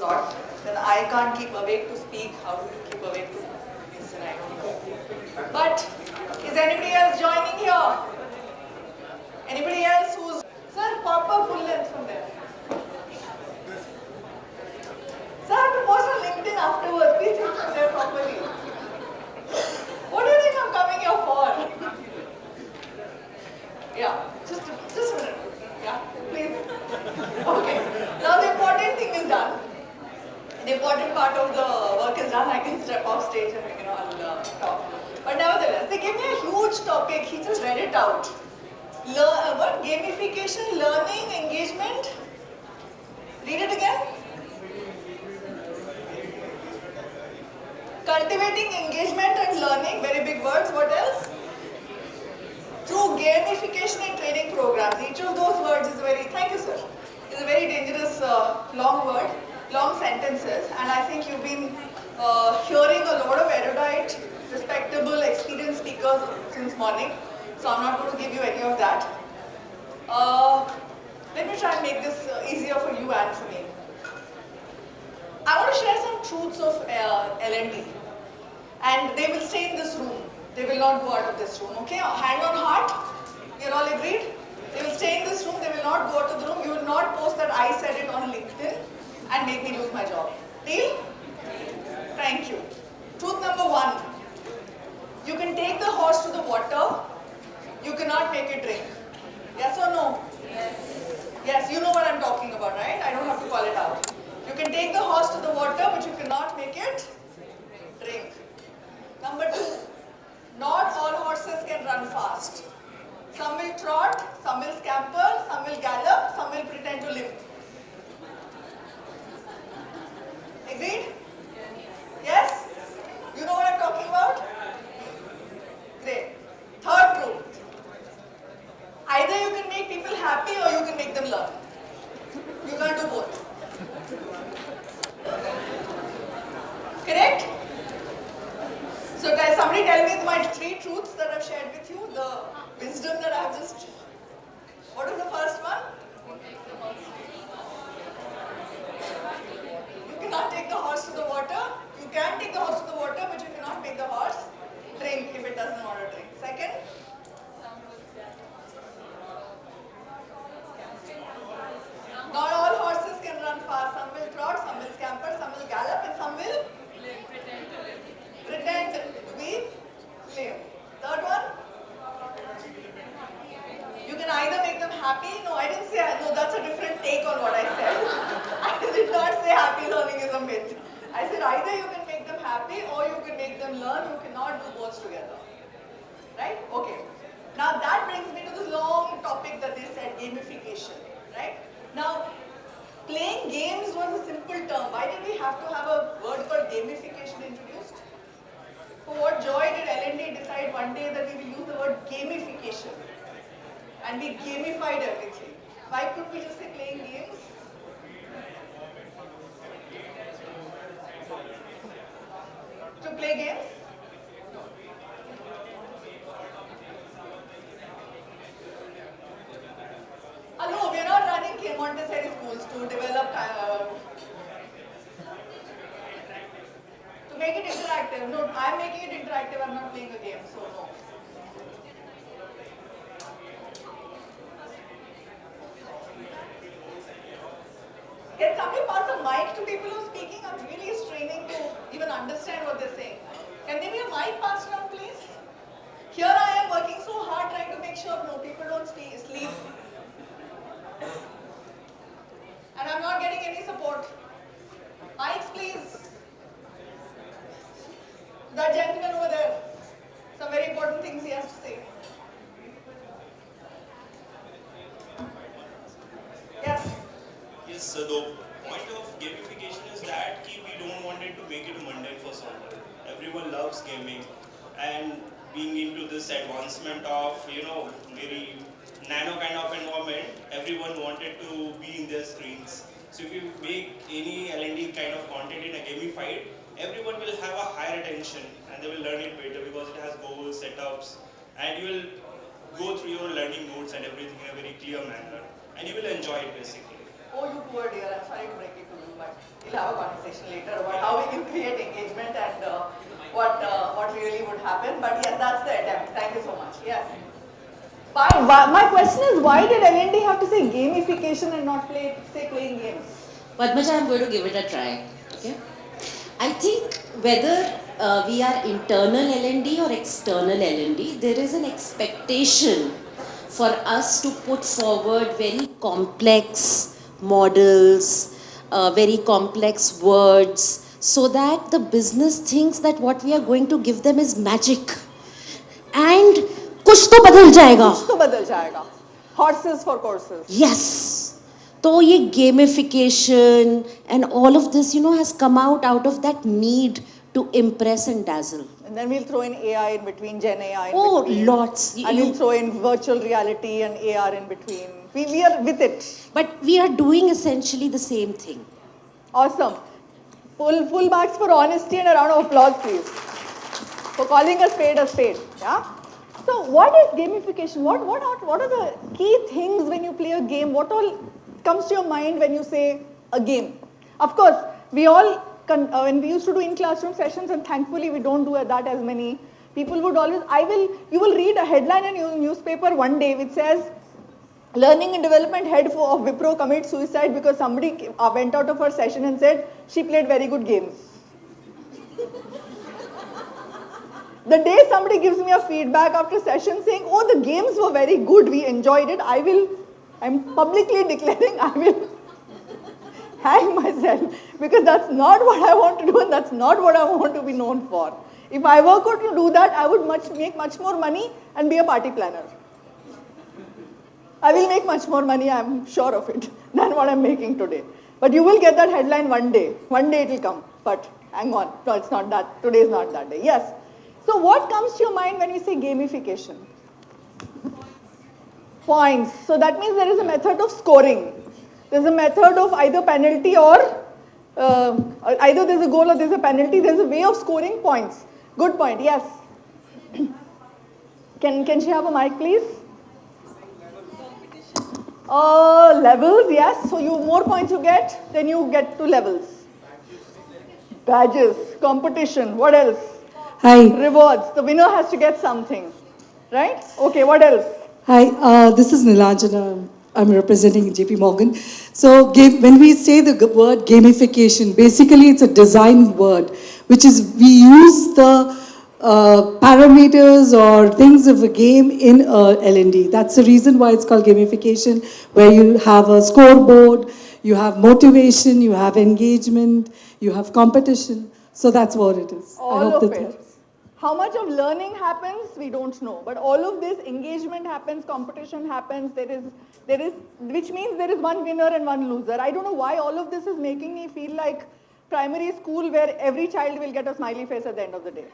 short, then I can't keep awake to speak. How do you keep awake to listen? I don't know. But is anybody else joining here? Anybody else who's... Sir, pop up full length from there. Sir, I have to post on LinkedIn afterwards. Please take from there properly. What do you think I'm coming here for? Yeah, just a minute. Yeah, please. Okay. Now the important thing is done. The important part of the work is done. I can step off stage and I'll talk. But nevertheless, they gave me a huge topic. He just read it out. What? Gamification, learning, engagement. Read it again. Cultivating engagement and learning. Very big words. What else? Through gamification and training programs. Each of those words is thank you sir, is a very dangerous long word, long sentences, and I think you've been hearing a lot of erudite, respectable, experienced speakers since morning, so I'm not going to give you any of that. Let me try and make this easier for you and for me. I want to share some truths of L&D, and they will stay in this room. They will not go out of this room, okay? Hand on heart, you're all agreed? They will stay in this room, they will not go out of the room. You will not post that I said it on LinkedIn and make me lose my job. Deal? Thank you. Truth number 1. You can take the horse to the water, you cannot make it drink. Yes or no? Yes. Yes, you know what I'm talking about, right? I don't have to call it out. You can take the horse to the water, but you cannot make it drink. Number 2. Not all horses can run fast. Some will trot, some will scamper, some will gallop, some will pretend to limp. Agreed? Yes? You know what I'm talking about? Great. Third truth. Either you can make people happy or you can make them learn. You can't do both. Correct? So somebody tell me my 3 truths that I've shared with you, the wisdom that I've just... What was the first one? You cannot take the horse to the water. You can take the horse to the water, but you cannot make the horse drink if it doesn't want to drink. Second? Not all horses can run fast. Some will trot, some will scamper, some will gallop, and some will pretend to be lame. Third one? You can either make them happy. No, I didn't say, no, that's a different take on what I said. I did not say happy learning is a myth. I said either you can make them happy or you can make them learn. You cannot do both together. Right? Okay. Now that brings me to this long topic that they said, gamification. Right? Now, playing games was a simple term. Why did we have to have a word called gamification introduced? For what joy did L&D decide one day that we will use the word gamification? And we gamified everything. Why couldn't we just say playing games? To play games? No, we are not running Montessori schools to develop... to make it interactive. No, I'm making it interactive, I'm not playing a game, so no. Can somebody pass a mic to people who are speaking? I'm really straining to even understand what they're saying. Can there be a mic passed around, please? Here I am working so hard trying to make sure people don't sleep. And I'm not getting any support. Mics, please. That gentleman over there. Some very important things he has to say. Yes. Yes, so the point of gamification is that we don't want it to make it mundane for someone. Everyone loves gaming, and being into this advancement of, very nano kind of environment, everyone wanted to be in their screens. So if you make any L&D kind of content in a gamified, everyone will have a higher attention and they will learn it better because it has goals, setups, and you will go through your learning notes and everything in a very clear manner, and you will enjoy it basically. Oh, you poor dear, I'm sorry to break it to you. but we'll have a conversation later about how we can create engagement and what really would happen. But yes, that's the attempt. Thank you so much. Yes. My question is, why did L&D have to say gamification and not say playing games? Padmaja, I'm going to give it a try. Okay. I think whether we are internal L&D or external L&D, there is an expectation for us to put forward very complex models, very complex words, so that the business thinks that what we are going to give them is magic. And कुछ तो बदल जाएगा. कुछ तो बदल जाएगा. Horses for courses. Yes. So ये gamification and all of this, has come out of that need to impress and dazzle. And then we'll throw in AI in between, Gen AI in Oh, between. lots. And we'll throw in virtual reality and AR in between. We are with it. But we are doing essentially the same thing. Awesome. Full marks for honesty and a round of applause, please. For calling a spade a spade. Yeah? So what is gamification? What are the key things when you play a game? What all comes to your mind when you say a game? Of course, we all, when we used to do in-classroom sessions, and thankfully we don't do that as many, people would always, you will read a headline in your newspaper one day which says, Learning and Development Head of Wipro commits suicide because somebody went out of her session and said she played very good games. The day somebody gives me a feedback after session saying, oh, the games were very good, we enjoyed it, I'm publicly declaring I will hang myself, because that's not what I want to do and that's not what I want to be known for. If I were going to do that, I would make much more money and be a party planner. I will make much more money, I'm sure of it, than what I'm making today. But you will get that headline one day. One day it will come. But hang on, no, it's not that. Today is not that day. Yes. So what comes to your mind when we say gamification? Points. So that means there is a method of scoring. There's a method of either penalty or either there's a goal or there's a penalty. There's a way of scoring points. Good point. Yes. Can she have a mic, please? Levels, yes. So more points you get, then you get to levels. Badges, competition, what else? Hi. Rewards. The winner has to get something, right? Okay, what else? Hi, this is Nilanjana. I'm representing JP Morgan. So when we say the word gamification, basically it's a design word, which is we use the parameters or things of a game in L&D. That's the reason why it's called gamification, where you have a scoreboard, you have motivation, you have engagement, you have competition. So that's what it is. All of it. How much of learning happens, we don't know. But all of this engagement happens, competition happens, which means there is one winner and one loser. I don't know why all of this is making me feel like primary school where every child will get a smiley face at the end of the day.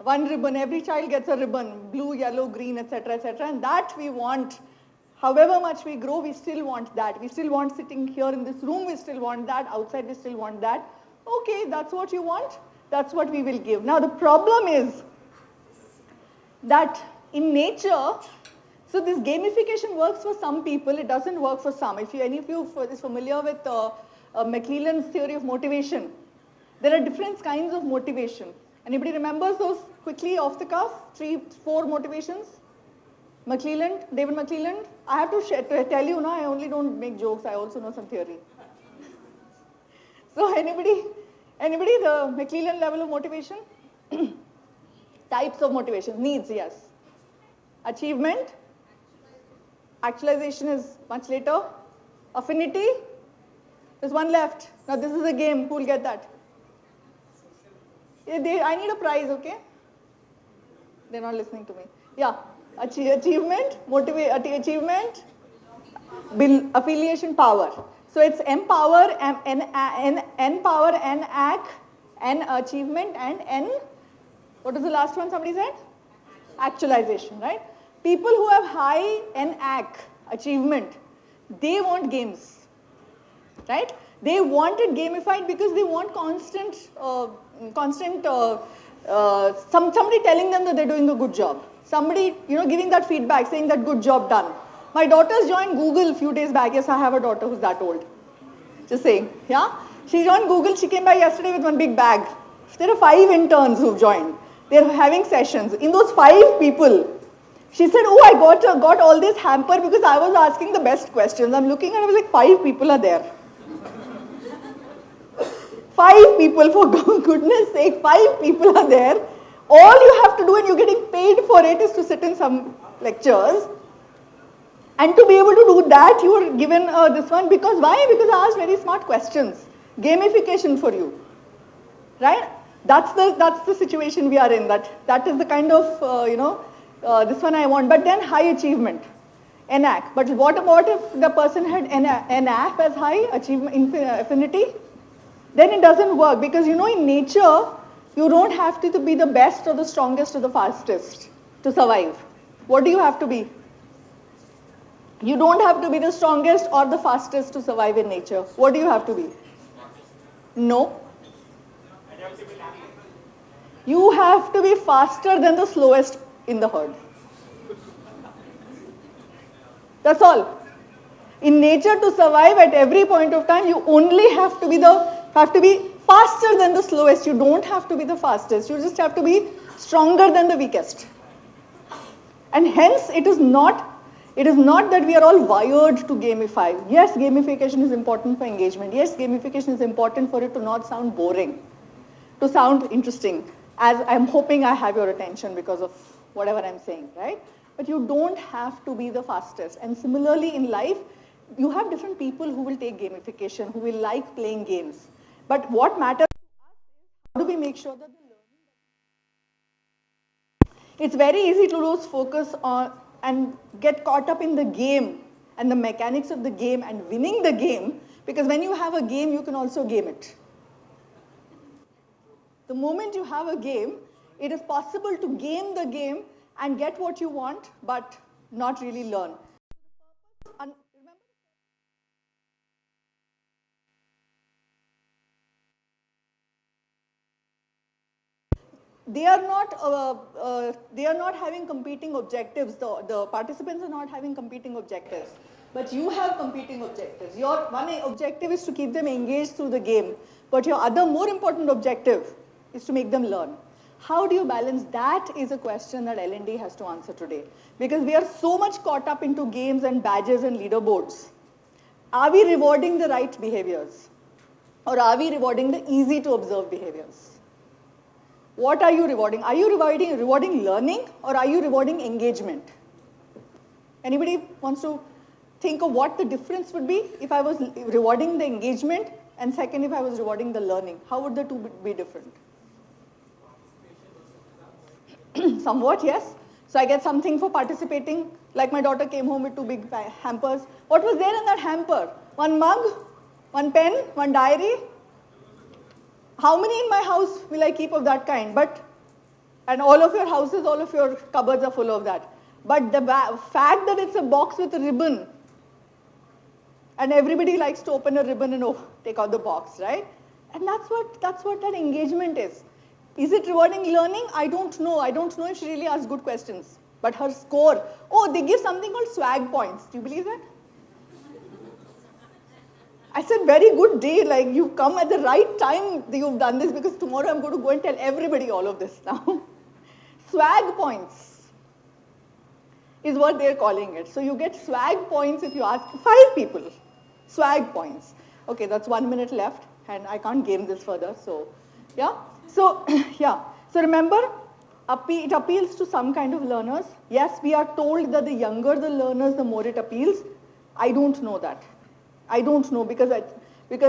One ribbon, every child gets a ribbon, blue, yellow, green, etc., etc. And that we want. However much we grow, we still want that. We still want sitting here in this room, we still want that. Outside, we still want that. Okay, that's what you want. That's what we will give. Now, the problem is that in nature, so this gamification works for some people, it doesn't work for some. If any of you is familiar with McClelland's theory of motivation, there are different kinds of motivation. Anybody remembers those quickly off the cuff? 3-4 motivations? David McClelland? I have to tell you now, I only don't make jokes, I also know some theory. So anybody the McClelland level of motivation? Types of motivation, needs, yes. Achievement, actualization is much later. Affinity, there's one left. Now this is a game, who will get that? I need a prize, okay? They're not listening to me. Yeah, achievement, achievement, affiliation, power. So it's empower, N power, N ac, N achievement, and N, what was the last one somebody said? Actualization, right? People who have high N ac, achievement, they want games, right? They want it gamified because they want somebody telling them that they're doing a good job. Somebody, giving that feedback, saying that good job done. My daughter's joined Google a few days back. Yes, I have a daughter who's that old. Just saying, yeah? She joined Google. She came back yesterday with one big bag. There are 5 interns who've joined. They're having sessions. In those 5 people, she said, oh, I got all this hamper because I was asking the best questions. I'm looking and I was like, 5 people are there. 5 people, for goodness sake, 5 people are there. All you have to do, and you're getting paid for it, is to sit in some lectures. And to be able to do that, you are given this one. Because why? Because I asked very smart questions. Gamification for you. Right? That's the situation we are in. That is the kind of, this one I want. But then high achievement. NAC. But what if the person had NAF as high achievement affinity? Then it doesn't work. Because in nature, you don't have to be the best or the strongest or the fastest to survive. What do you have to be? You don't have to be the strongest or the fastest to survive in nature. What do you have to be? No. You have to be faster than the slowest in the herd. That's all. In nature, to survive at every point of time, you only have to be faster than the slowest. You don't have to be the fastest. You just have to be stronger than the weakest. And hence, it is not that we are all wired to gamify. Yes, gamification is important for engagement. Yes, gamification is important for it to not sound boring, to sound interesting, as I'm hoping I have your attention because of whatever I'm saying, right? But you don't have to be the fastest. And similarly in life, you have different people who will take gamification, who will like playing games. But what matters to us is how do we make sure that the learning... It's very easy to lose focus on and get caught up in the game and the mechanics of the game and winning the game, because when you have a game, you can also game it. The moment you have a game, it is possible to game the game and get what you want, but not really learn. They are not having competing objectives. The participants are not having competing objectives. But you have competing objectives. Your one objective is to keep them engaged through the game. But your other more important objective is to make them learn. How do you balance that is a question that L&D has to answer today. Because we are so much caught up into games and badges and leaderboards. Are we rewarding the right behaviors? Or are we rewarding the easy to observe behaviors? What are you rewarding? Are you rewarding learning, or are you rewarding engagement? Anybody wants to think of what the difference would be if I was rewarding the engagement, and second, if I was rewarding the learning? How would the two be different? Somewhat, yes. So I get something for participating. Like my daughter came home with 2 big hampers. What was there in that hamper? 1 mug, 1 pen, 1 diary. How many in my house will I keep of that kind? And all of your houses, all of your cupboards are full of that. But the fact that it's a box with a ribbon, and everybody likes to open a ribbon and take out the box, right? And that's what that engagement is. Is it rewarding learning? I don't know. I don't know if she really asks good questions. But her score, they give something called swag points. Do you believe that? I said, very good day, like you've come at the right time that you've done this, because tomorrow I'm going to go and tell everybody all of this now. Swag points is what they're calling it. So you get swag points if you ask 5 people. Swag points. Okay, that's 1 minute left, and I can't game this further, so yeah. So, yeah. So remember, it appeals to some kind of learners. Yes, we are told that the younger the learners, the more it appeals. I don't know that. I don't know, because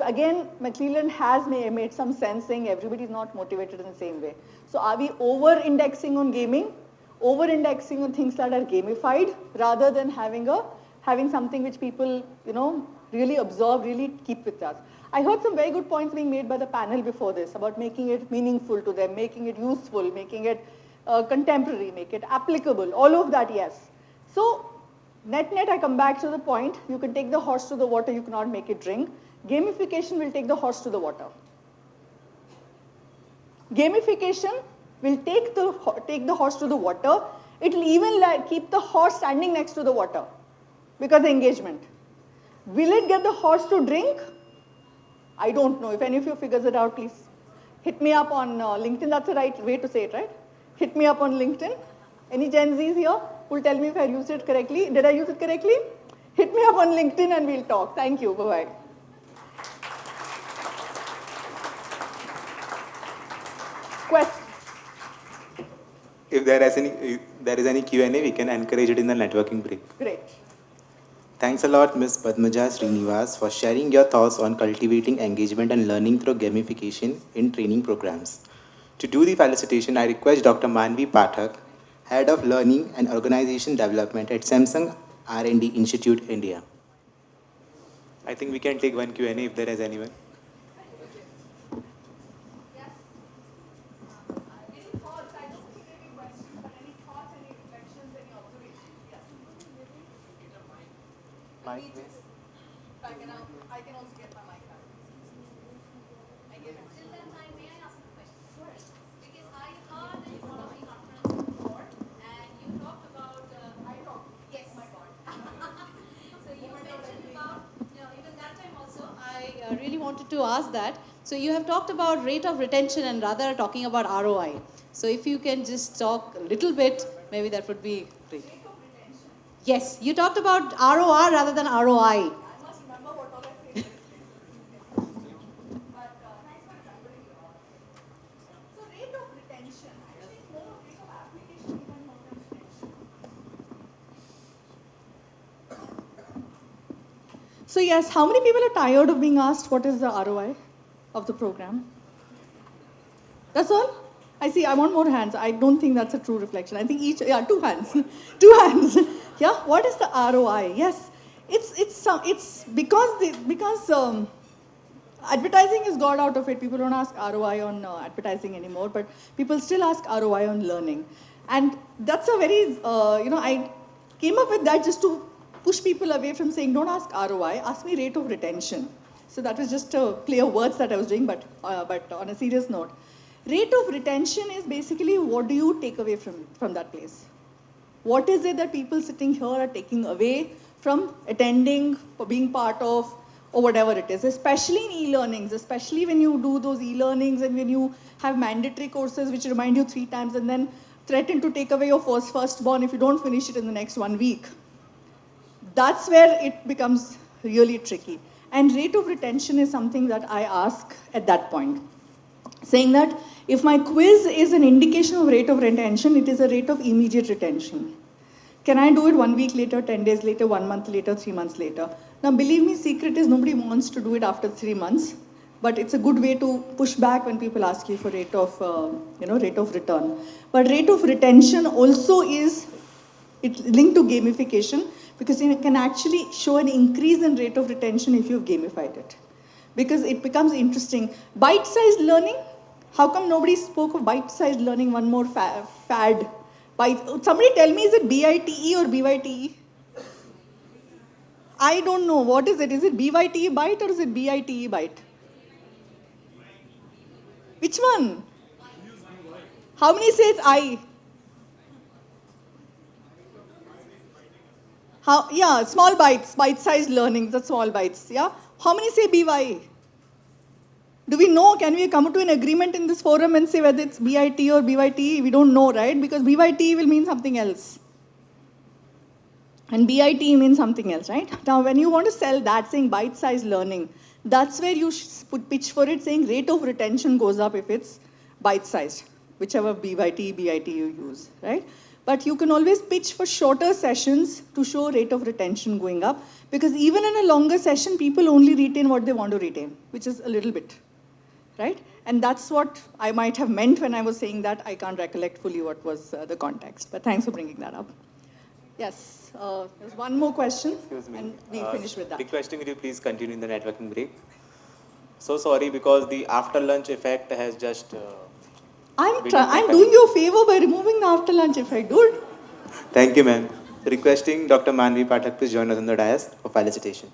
again, McClelland has made some sense saying everybody is not motivated in the same way. So are we over-indexing on gaming, over-indexing on things that are gamified, rather than having something which people, really observe, really keep with us? I heard some very good points being made by the panel before this about making it meaningful to them, making it useful, making it contemporary, make it applicable, all of that, yes. So, net, I come back to the point, you can take the horse to the water, you cannot make it drink. Gamification will take the horse to the water. Gamification will take the horse to the water. It will even keep the horse standing next to the water. Because engagement. Will it get the horse to drink? I don't know. If any of you figures it out, please hit me up on LinkedIn. That's the right way to say it, right? Hit me up on LinkedIn. Any Gen Zs here who will tell me if I used it correctly? Did I use it correctly? Hit me up on LinkedIn and we'll talk. Thank you. Bye-bye. Question. If there is any Q&A, we can encourage it in the networking break. Great. Thanks a lot, Ms. Padmaja Sreenivas, for sharing your thoughts on cultivating engagement and learning through gamification in training programs. To do the felicitation, I request Dr. Manvi Pathak, Head of Learning and Organization Development at Samsung R&D Institute, India. I think we can take one Q&A if there is anyone. Any thoughts? I don't think any questions, but any thoughts, any reflections, any observations? Yes. Mike, please. I can also get my mic back. I get it. Till that time, may I ask a question? Sure. Because I heard that you were talking conference before, and you talked about. Yes, my God. So you mentioned about, even that time also, I really wanted to ask that. So you have talked about rate of retention and rather talking about ROI. So if you can just talk a little bit, maybe that would be great. Yes, you talked about ROR rather than ROI. I must remember what all I said. But thanks for remembering. So rate of retention. I think more of rate of application even more than retention. So yes, how many people are tired of being asked what is the ROI of the program? That's all? I see, I want more hands. I don't think that's a true reflection. I think two hands. Two hands. Yeah, what is the ROI? Yes, it's because advertising is got out of it. People don't ask ROI on advertising anymore, but people still ask ROI on learning. And that's a very, I came up with that just to push people away from saying, don't ask ROI, ask me rate of retention. So that was just a play of words that I was doing, but on a serious note. Rate of retention is basically what do you take away from that place? What is it that people sitting here are taking away from attending, or being part of, or whatever it is, especially in e-learnings, especially when you do those e-learnings and when you have mandatory courses which remind you 3 times and then threaten to take away your firstborn if you don't finish it in the next 1 week. That's where it becomes really tricky. And rate of retention is something that I ask at that point. Saying that if my quiz is an indication of rate of retention, it is a rate of immediate retention. Can I do it 1 week later, 10 days later, 1 month later, 3 months later? Now, believe me, secret is nobody wants to do it after 3 months, but it's a good way to push back when people ask you for rate of return. But rate of retention also is linked to gamification because you can actually show an increase in rate of retention if you've gamified it. Because it becomes interesting. Bite-sized learning, how come nobody spoke of bite-sized learning, one more fad? Somebody tell me, is it BITE or BYTE? I don't know. What is it? Is it BYTE bite or is it BITE bite? Which one? How many say it's I? Yeah, small bites, bite-sized learnings, that's small bites, yeah? How many say BY? Do we know, can we come to an agreement in this forum and say whether it's BIT or BYT? We don't know, right? Because BYT will mean something else. And BIT means something else, right? Now, when you want to sell that saying bite-sized learning, that's where you pitch for it saying rate of retention goes up if it's bite-sized, whichever BYT, BIT you use, right? But you can always pitch for shorter sessions to show rate of retention going up because even in a longer session, people only retain what they want to retain, which is a little bit, right? And that's what I might have meant when I was saying that. I can't recollect fully what was the context, but thanks for bringing that up. Yes, there's one more question, Excuse me. and we'll finish with that. Requesting you please continue in the networking break. So sorry because the after lunch effect has just... I'm doing you a favor by removing the after lunch effect, dude. Thank you, ma'am. Requesting Dr. Manvi Pathak please join us on the dais for felicitation.